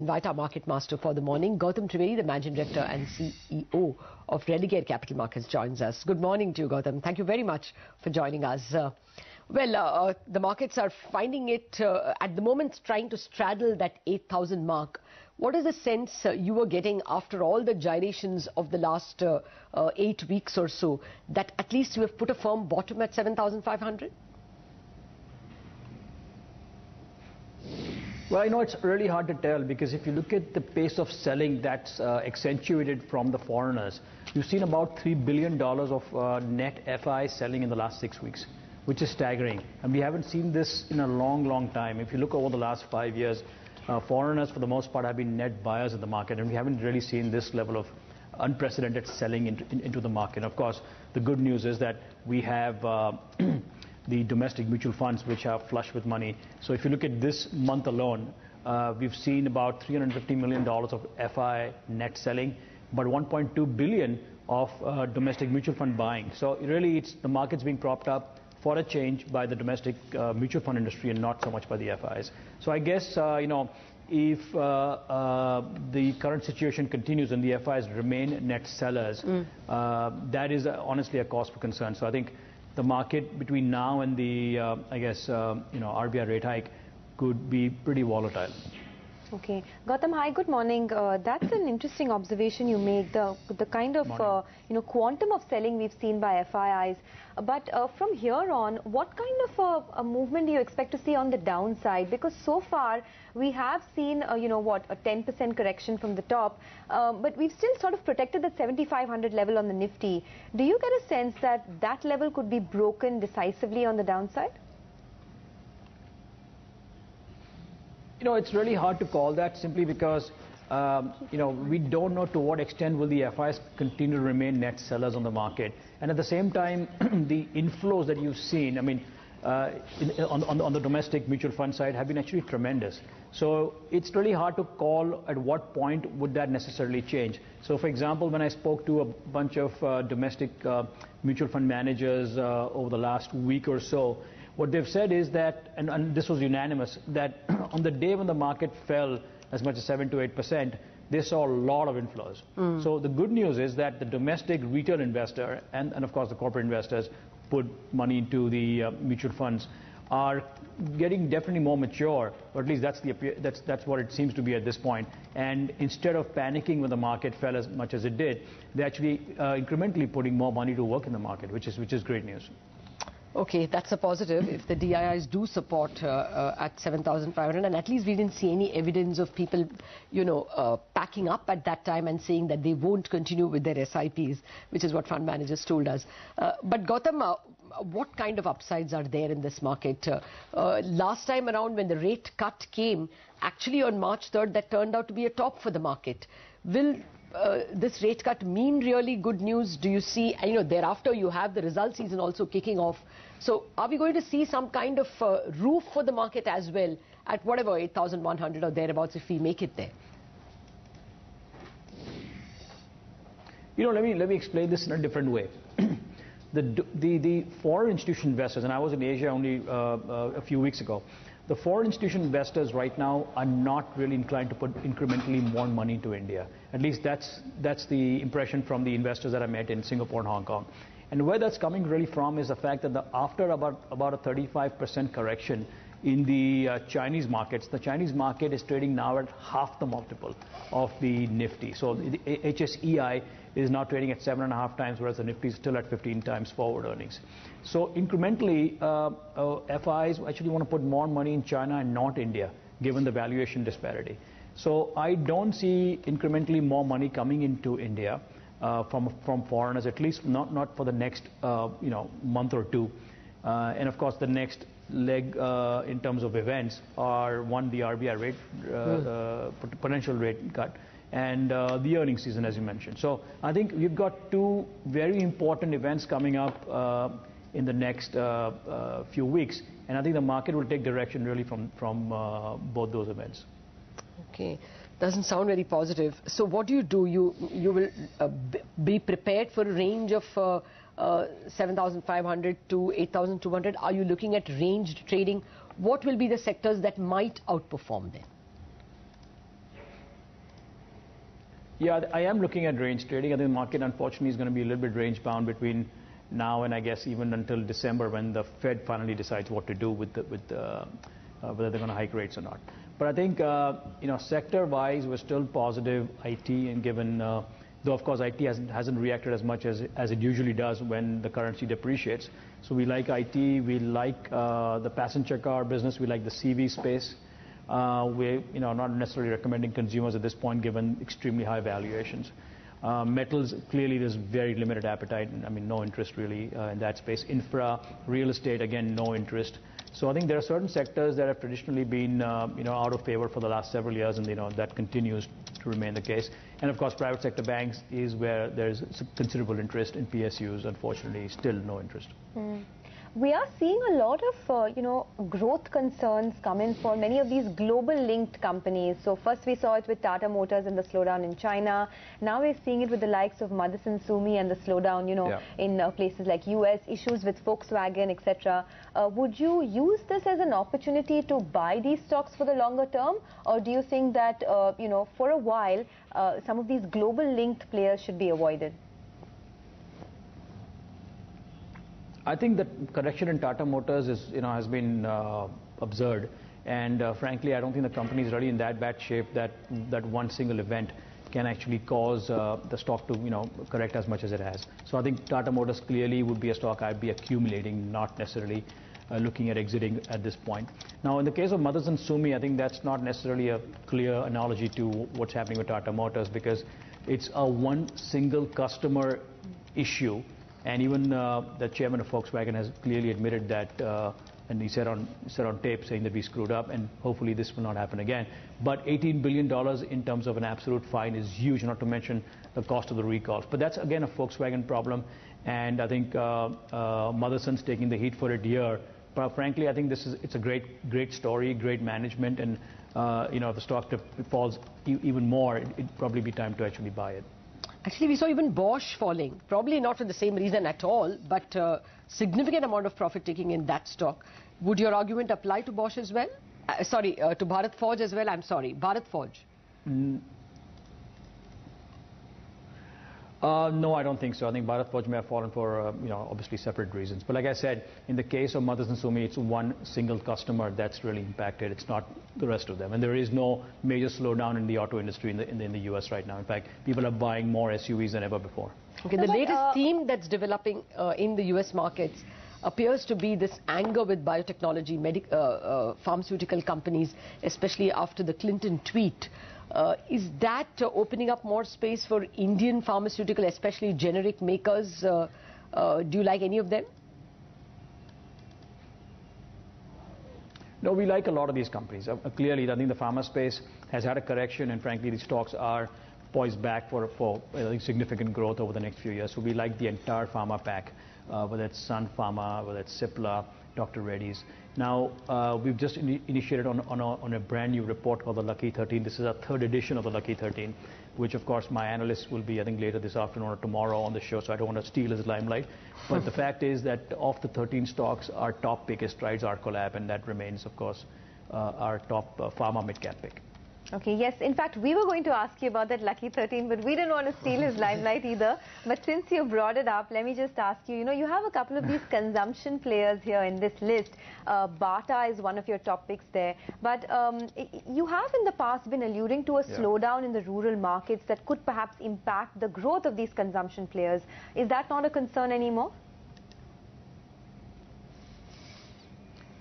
Invite our market master for the morning. Gautam Trivedi, the Managing Director and CEO of Religare Capital Markets, joins us. Good morning to you, Gautam. Thank you very much for joining us. The markets are finding it, at the moment, trying to straddle that 8,000 mark. What is the sense you were getting after all the gyrations of the last 8 weeks or so, that at least you have put a firm bottom at 7,500? Well, it's really hard to tell, because if you look at the pace of selling that's accentuated from the foreigners, you've seen about $3 billion of net FIIs selling in the last 6 weeks, which is staggering. And we haven't seen this in a long, long time. If you look over the last 5 years, foreigners, for the most part, have been net buyers in the market, and we haven't really seen this level of unprecedented selling into the market. Of course, the good news is that we have the domestic mutual funds, which are flush with money. So if you look at this month alone, we've seen about $350 million of FI net selling, but 1.2 billion of domestic mutual fund buying. So really, the market's being propped up for a change by the domestic mutual fund industry and not so much by the FIs. So I guess, if the current situation continues and the FIs remain net sellers, that is honestly a cause for concern. So I think the market between now and the, RBI rate hike could be pretty volatile. Okay. Gautam, hi, good morning. That's an interesting observation you make, the kind of quantum of selling we've seen by FIIs. But from here on, what kind of a movement do you expect to see on the downside? Because so far we have seen, a 10% correction from the top, but we've still sort of protected the 7,500 level on the Nifty. Do you get a sense that that level could be broken decisively on the downside? It's really hard to call that, simply because, we don't know to what extent will the FIs continue to remain net sellers on the market. And at the same time, the inflows that you've seen, on the domestic mutual fund side, have been actually tremendous. So it's really hard to call at what point would that necessarily change. So for example, when I spoke to a bunch of domestic mutual fund managers over the last week or so, what they've said is that, and this was unanimous, that on the day when the market fell as much as 7 to 8%, they saw a lot of inflows. So the good news is that the domestic retail investor and of course the corporate investors put money into the mutual funds are getting definitely more mature, or at least that's what it seems to be at this point. And instead of panicking when the market fell as much as it did, they're actually incrementally putting more money to work in the market, which is great news. Okay, that's a positive if the DIIs do support at 7,500, and at least we didn't see any evidence of people, packing up at that time and saying that they won't continue with their SIPs, which is what fund managers told us. But Gautam, what kind of upsides are there in this market? Last time around, when the rate cut came, actually on March 3rd, that turned out to be a top for the market. Will this rate cut mean really good news? Do you see, thereafter you have the result season also kicking off. So are we going to see some kind of roof for the market as well at whatever 8,100 or thereabouts if we make it there? Let me explain this in a different way. The foreign institutional investors, and I was in Asia only a few weeks ago, the foreign institutional investors right now are not really inclined to put incrementally more money into India. At least that's the impression from the investors that I met in Singapore and Hong Kong. And where that's coming really from is the fact that after about a 35% correction in the Chinese markets, the Chinese market is trading now at half the multiple of the Nifty. So the HSEI is now trading at 7.5 times, whereas the Nifty is still at 15 times forward earnings. So incrementally, FIs actually want to put more money in China and not India, given the valuation disparity. So I don't see incrementally more money coming into India from foreigners, at least not for the next month or two. And of course, the next leg in terms of events are, one, the RBI rate potential rate cut, and the earnings season, as you mentioned. So I think we've got two very important events coming up in the next few weeks, and I think the market will take direction really from both those events. Okay, doesn't sound very positive. So what do? You will be prepared for a range of 7,500 to 8,200. Are you looking at ranged trading? What will be the sectors that might outperform them? Yeah, I am looking at range trading. I think the market, unfortunately, is going to be a little bit range bound between now and I guess even until December when the Fed finally decides what to do with whether they're going to hike rates or not. But I think, sector-wise, we're still positive IT, and given, though of course IT hasn't reacted as much as it usually does when the currency depreciates. So we like IT, we like the passenger car business, we like the CV space. We're not necessarily recommending consumers at this point given extremely high valuations. Metals, clearly there's very limited appetite, I mean no interest really in that space. Infra, real estate, again no interest. So I think there are certain sectors that have traditionally been out of favor for the last several years, and that continues to remain the case. And of course private sector banks is where there's considerable interest. In PSUs, unfortunately still no interest. We are seeing a lot of, growth concerns come in for many of these global linked companies. So first we saw it with Tata Motors and the slowdown in China. Now we're seeing it with the likes of Motherson Sumi and the slowdown, in places like US, issues with Volkswagen, etc. Would you use this as an opportunity to buy these stocks for the longer term? Or do you think that, for a while, some of these global linked players should be avoided? I think the correction in Tata Motors has been absurd, and frankly, I don't think the company is really in that bad shape that one single event can actually cause the stock to correct as much as it has. So I think Tata Motors clearly would be a stock I'd be accumulating, not necessarily looking at exiting at this point. Now, in the case of Motherson Sumi, I think that's not necessarily a clear analogy to what's happening with Tata Motors, because it's a one single customer issue. And even the chairman of Volkswagen has clearly admitted that, and he said on tape saying that we screwed up, and hopefully this will not happen again. But $18 billion in terms of an absolute fine is huge, not to mention the cost of the recalls. But that's again a Volkswagen problem, and I think Motherson's taking the heat for it here. But frankly, I think it's a great story, great management, and if the stock falls even more, it'd probably be time to actually buy it. Actually, we saw even Bosch falling, probably not for the same reason at all, but significant amount of profit taking in that stock. Would your argument apply to Bosch as well? Sorry, to Bharat Forge as well? I'm sorry, Bharat Forge. No, I don't think so. I think Bharat Forge may have fallen for obviously separate reasons. But like I said, in the case of Motherson Sumi, it's one single customer that's really impacted. It's not the rest of them. And there is no major slowdown in the auto industry in the US right now. In fact, people are buying more SUVs than ever before. Okay, the latest theme that's developing in the US markets appears to be this anger with biotechnology, pharmaceutical companies, especially after the Clinton tweet. Is that opening up more space for Indian pharmaceutical, especially generic makers? Do you like any of them? No, we like a lot of these companies. Clearly, I think the pharma space has had a correction, and frankly, these stocks are poised back for significant growth over the next few years. So we like the entire pharma pack, whether it's Sun Pharma, whether it's Cipla, Dr. Reddy's. Now, we've just initiated on a brand new report called the Lucky 13. This is our third edition of the Lucky 13, which of course my analyst will be, I think, later this afternoon or tomorrow on the show, so I don't want to steal his limelight. But the fact is that of the 13 stocks, our top pick is Strides Arcolab, and that remains, of course, our top pharma mid-cap pick. Okay, yes. In fact, we were going to ask you about that Lucky 13, but we didn't want to steal his limelight either. But since you brought it up, let me just ask you, you have a couple of these consumption players here in this list. Bata is one of your top picks there. But you have in the past been alluding to a slowdown in the rural markets that could perhaps impact the growth of these consumption players. Is that not a concern anymore?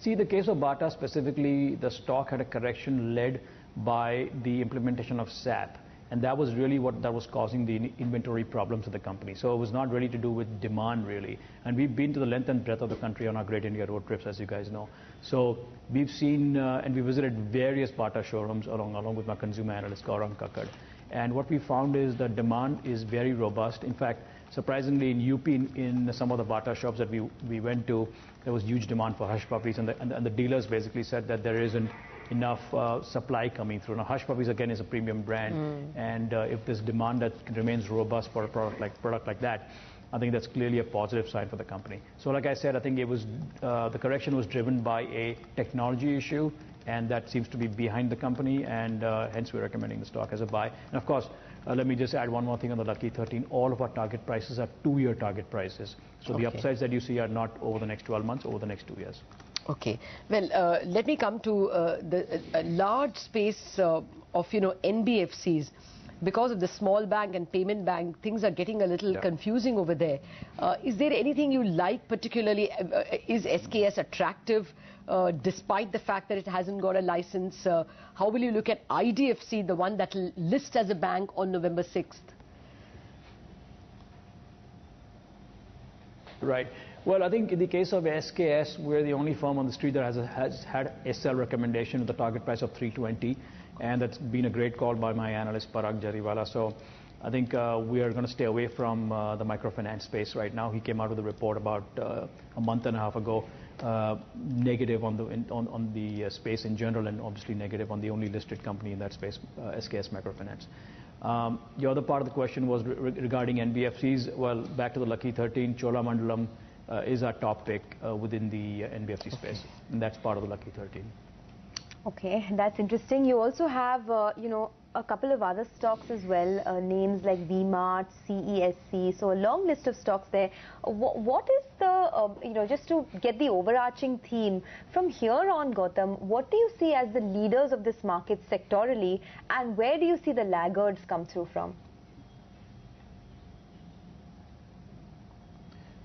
See, the case of Bata specifically, the stock had a correction led by the implementation of Sept, and that was really what was causing the inventory problems of the company. So it was not really to do with demand really, and we've been to the length and breadth of the country on our Great India road trips, as you guys know. So we've seen and we visited various Bata showrooms along with my consumer analyst Gautam, and what we found is that demand is very robust. In fact, surprisingly, in UP, in some of the Bata shops that we went to, there was huge demand for hush puppies, and the dealers basically said that there isn't enough supply coming through. Now, Hush Puppies again is a premium brand, and if there's demand that remains robust for a product like that, I think that's clearly a positive sign for the company. So, like I said, I think it was the correction was driven by a technology issue and that seems to be behind the company, and hence we're recommending the stock as a buy. And of course, let me just add one more thing on the Lucky 13. All of our target prices are 2-year target prices. So the upsides that you see are not over the next 12 months, over the next 2 years. Okay. Well, let me come to the large space of, NBFCs. Because of the small bank and payment bank, things are getting a little confusing over there. Is there anything you like particularly? Is SKS attractive despite the fact that it hasn't got a license? How will you look at IDFC, the one that will list as a bank on November 6th? Right. Well, I think in the case of SKS, we're the only firm on the street that has had a sell recommendation with a target price of 320. And that's been a great call by my analyst, Parag Jariwala. So I think we are going to stay away from the microfinance space right now. He came out with a report about a month and a half ago, negative on the space in general, and obviously negative on the only listed company in that space, SKS Microfinance. The other part of the question was regarding NBFCs. Well, back to the Lucky 13, Cholamandalam is our top pick within the NBFC space, and that's part of the Lucky 13. Okay, that's interesting. You also have, a couple of other stocks as well, names like VMart, CESC, so a long list of stocks there. What is the, just to get the overarching theme, from here on, Gautam, what do you see as the leaders of this market sectorally, and where do you see the laggards come through from?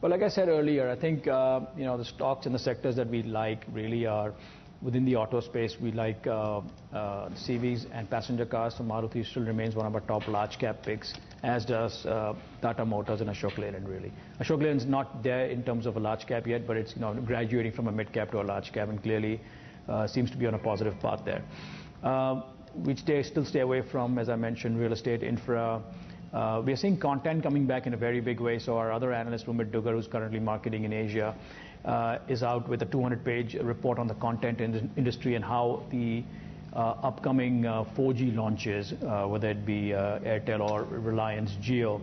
Well, like I said earlier, I think, the stocks and the sectors that we like really are within the auto space. We like CVs and passenger cars, so Maruti still remains one of our top large cap picks, as does Tata Motors and Ashok Leyland really. Ashok Leyland is not there in terms of a large cap yet, but it's graduating from a mid cap to a large cap, and clearly seems to be on a positive path there. We still stay away from, as I mentioned, real estate, infra. We are seeing content coming back in a very big way, so our other analyst, Rumit Dugar, who's currently marketing in Asia, is out with a 200-page report on the content industry and how the upcoming 4G launches, whether it be Airtel or Reliance Jio,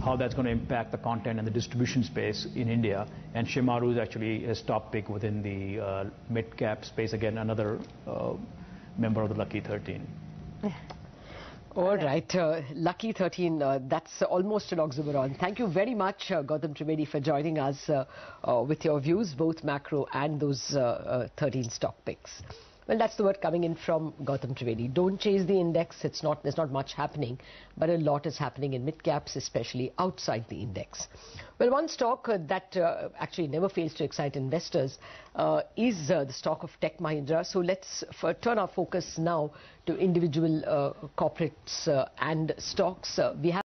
how that's going to impact the content and the distribution space in India. And Shimaru is actually his top pick within the mid-cap space, again, another member of the Lucky 13. All right, Lucky 13, that's almost an oxymoron. Thank you very much, Gautam Trivedi, for joining us with your views, both macro and those 13 stock picks. Well, that's the word coming in from Gautam Trivedi. Don't chase the index. There's not much happening, but a lot is happening in mid-caps, especially outside the index. Well, one stock that actually never fails to excite investors is the stock of Tech Mahindra. So let's turn our focus now to individual corporates and stocks. We have